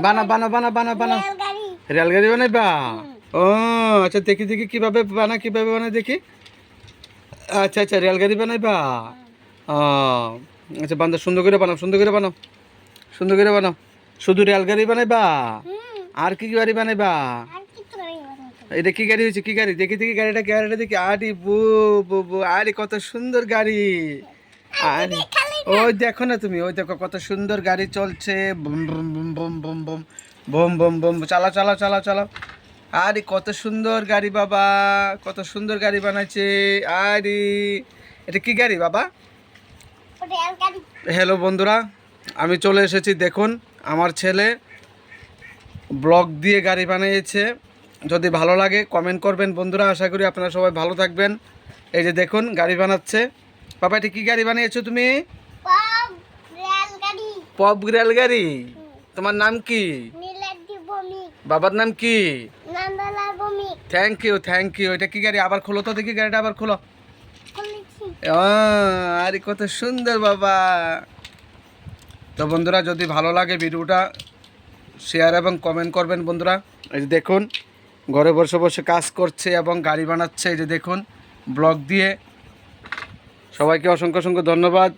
বানা বানা বানা বানা বানা রেলগাড়ি বানাইবা? ও আচ্ছা, দেখি দেখি কিভাবে বানাই দেখি। আচ্ছা আচ্ছা, রেলগাড়ি বানাইবা? ও আচ্ছা, বান্দা সুন্দর করে বানাও, সুন্দর করে বানাও, সুন্দর করে বানাও। শুধু রেলগাড়ি বানাইবা? আর কি কি গাড়ি বানাইবা? এটা কি গাড়ি হয়েছে? কি গাড়ি? দেখি দেখি গাড়িটা, গাড়িটা দেখি। আরে বু বু বু, আরে কত সুন্দর গাড়ি! আরে ওই দেখো না তুমি, ওই দেখো কত সুন্দর গাড়ি চলছে। Boom boom boom boom boom boom boom boom boom, চালাও চালাও চালাও চালাও। আরে কত সুন্দর গাড়ি বাবা, কত সুন্দর গাড়ি বানাইছে। আরে এটা কি গাড়ি বাবা? হ্যালো বন্ধুরা, আমি চলে এসেছি। দেখুন আমার ছেলে ব্লক দিয়ে গাড়ি বানিয়েছে। যদি ভালো লাগে কমেন্ট করবেন বন্ধুরা। আশা করি আপনারা সবাই ভালো থাকবেন। এই যে দেখুন গাড়ি বানাচ্ছে। বাবা এটা কি গাড়ি বানিয়েছো তুমি? পপ রেলগাড়ি। তোমার নাম কি? বাবার নাম কি? Thank you thank you. এটা কি গাড়ি? আবার খোলো তো দেখি গাড়িটা, আবার খোলো। আরে কত সুন্দর বাবা। তো বন্ধুরা যদি ভালো লাগে ভিডিওটা শেয়ার এবং কমেন্ট করবেন বন্ধুরা। এই যে দেখুন ঘরে বসে বসে কাজ করছে এবং গাড়ি বানাচ্ছে। এই যে দেখুন ব্লক দিয়ে। সবাইকে অসংখ্য অসংখ্য ধন্যবাদ।